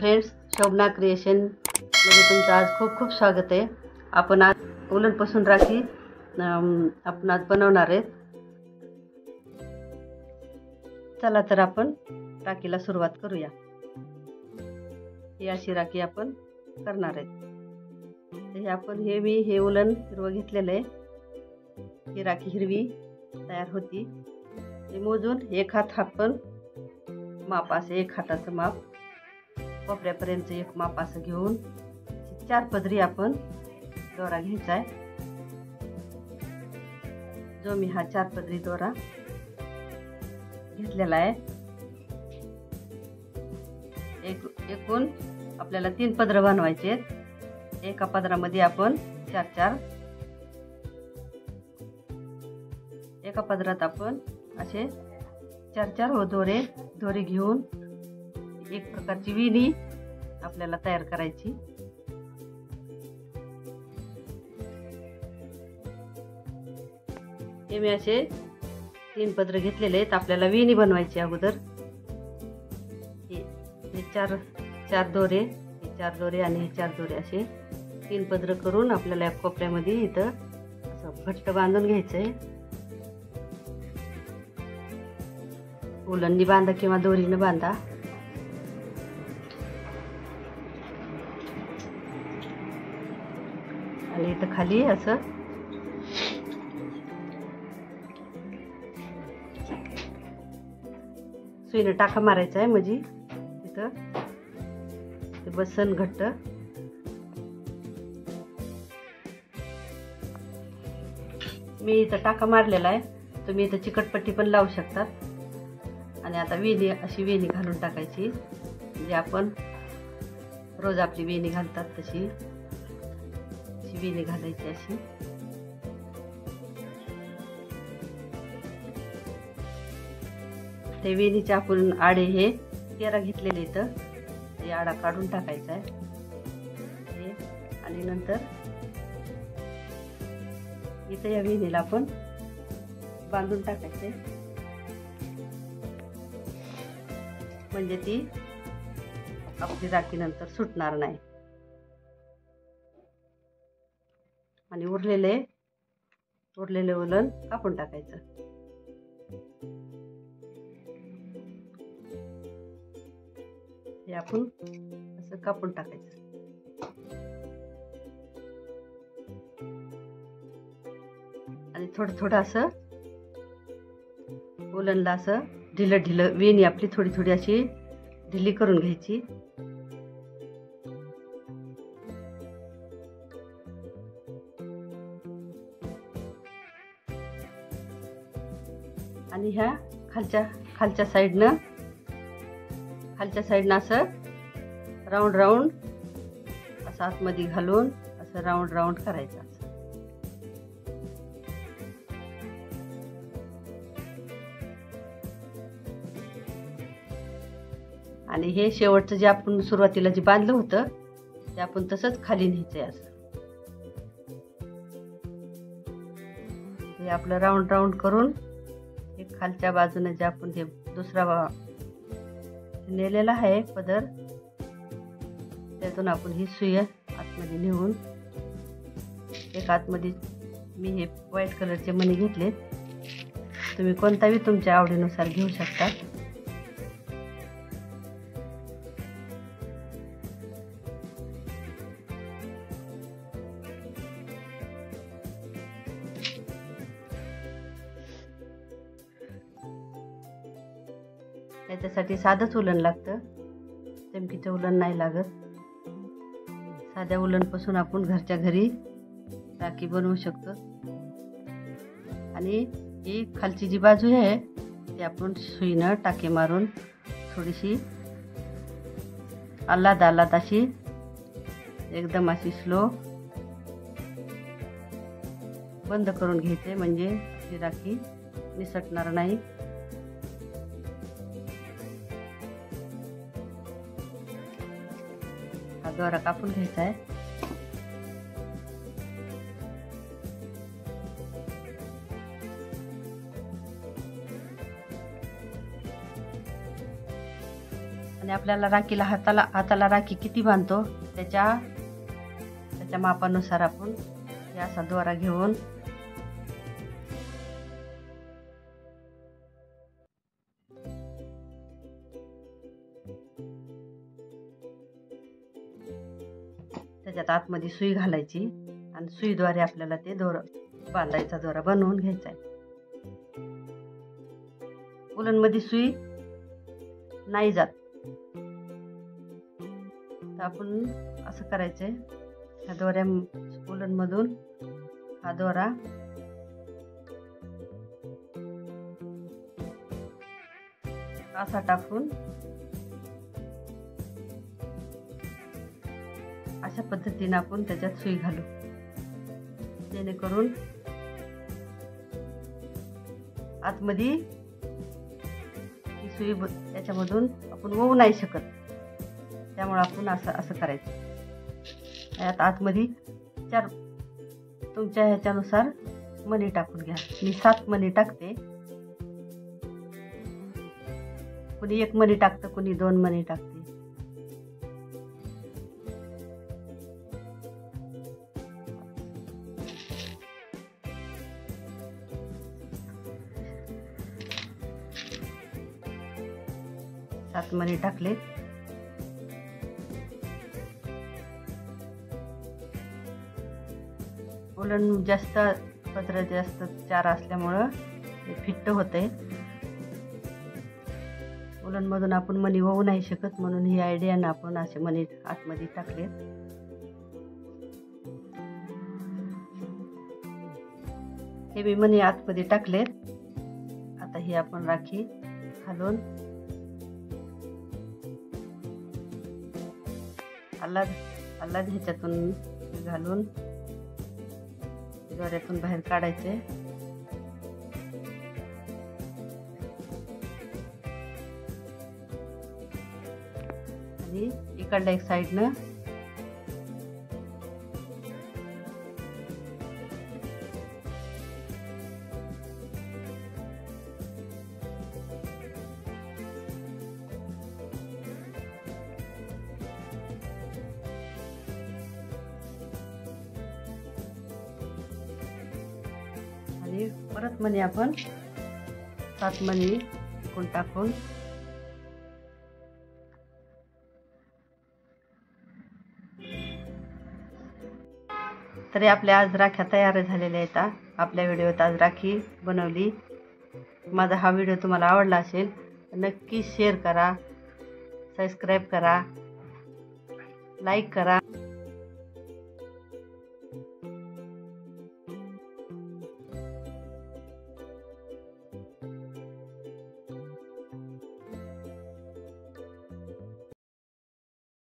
Friends, Shobhana creation मध्ये तुमचं आज खूप खूप स्वागत आहे। आपण आज उलनपासून राखी आपण आज बनवणार आहेत। चला तर आपण राखीला सुरुवात करूया। ही अशी राखी आपण करणार आहेत। हे आपण हे उलन हिरवं घेतलेलं आहे। ही राखी हिरवी तयार होती। हे मोजून एक हात आपण माप असे एक हाताचं माप कोपऱ्यापर्यंत एक माप असं घेऊन 4 पदरी आपण दोरा घ्यायचा आहे। जो मी हा 4 पदरी दोरा घेतलेला आहे। एकूण आपल्याला 3 पदर बनवायचे आहेत। एका पदरामध्ये आपण 4 एका पदरात आपण असे 4 दोरे घेऊन एक प्रकारची वेणी आपल्याला तयार करायची। हे मी असे 3 पदर घेतलेले आहेत। आपल्याला वेणी बनवायची अगोदर। हे 4 दोरे, हे 4 दोरे आणि हे 4 दोरे असे 3 पदर करून आपल्याला कोपऱ्यामध्ये इथं असं घट्ट बांधून घ्यायचंय। उलननी बांधा किंवा दोरीने बांधा। आणि इथं खाली असं सुईने टाका मारायचा आहे, म्हणजे इथं ते बसन घट्ट। मी इथं टाका मारलेला आहे, तुम्ही इथं चिकटपट्टी पण लावू शकता। आणि आता वेणी अशी वेणी घालून टाकायची, म्हणजे आपण रोज आपली वेणी घालतात तशी वेणी घालायची अशी। ते वेणीचे आपण आडे हे 13 घेतलेले इथं हे आडा काढून टाकायचा आहे। आणि नंतर इथं या वेणीला आपण बांधून टाकायचे, म्हणजे ती आपली राखी नंतर सुटणार नाही। आणि उरलेले उलन कापून टाकायचं। हे आपण असं कापून टाकायचं। आणि थोडं असं उलनला असं ढिलं वेणी आपली थोडी अशी ढिली करून घ्यायची। आणि ह्या खालच्या साईडनं असं राऊंड असं आतमध्ये घालून असं राऊंड करायचं। आणि हे शेवटचं जे आपण सुरुवातीला जे बांधलं होतं ते आपण तसंच खाली न्यायचंय। असं हे आपलं राऊंड करून एक खालच्या बाजूने जे आपण ते दुसरा नेलेला आहे पदर, त्यातून आपण ही सुई आतमध्ये नेऊन एक आतमध्ये मी हे व्हाईट कलरचे मणी घेतलेत। तुम्ही कोणताही तुमच्या आवडीनुसार घेऊ शकता। त्याच्यासाठी साधंच उलन लागतं, चमकीचं उलन नाही लागत। साध्या उलनपासून आपण घरच्या घरी राखी बनवू शकतो। आणि ही खालची जी बाजू आहे ती आपण सुईनं टाके मारून थोडीशी आल्लाद अशी एकदम अशी स्लो बंद करून घ्यायचे, म्हणजे ही राखी निसटणार नाही। हा दोरा कापून घ्यायचा आहे। आणि आणि आपल्याला राखीला हाताला राखी किती बांधतो त्याच्या मापानुसार आपण हे असा दोरा घेऊन त्याच्यात आतमध्ये सुई घालायची आणि सुईद्वारे आपल्याला ते बांधायचा दोरा बनवून घ्यायचा आहे. उलनमध्ये सुई नाही जात तर आपण असं करायचंय. ह्या दोऱ्या उलनमधून हा दोरा असा टाकून अशा पद्धतीने आपण त्याच्यात सुई घालू, जेणेकरून आतमध्ये ही सुई याच्यामधून आपण वळू नाही शकत. त्यामुळे आपण असं करायचं. यात आतमध्ये 4 तुमच्या ह्याच्यानुसार मणी टाकून घ्या. मी 7 मणी टाकते. कुणी 1 मणी टाकतं, कुणी 2 मणी टाकते. सात मणी टाकले. उलन जास्त पदर जास्त 4 असल्यामुळं हे फिट्ट होते. उलन मधून आपण मणी वाहू नाही शकत, म्हणून ही आयडियानं आपण असे मणी आतमध्ये टाकले. हे मी मणी आतमध्ये टाकलेत. आता ही आपण राखी घालून आल्हाद ह्याच्यातून घालून दोऱ्यातून बाहेर काढायचे. आणि इकडल्या एक साईडनं आणि परत मणी आपण 7 मणी इकडून टाकून तरी आपल्या आज राख्या तयार झालेल्या आहेत. आपल्या व्हिडिओत आज राखी बनवली. माझा हा व्हिडिओ तुम्हाला आवडला असेल नक्की शेअर करा, सबस्क्राईब करा, लाईक करा.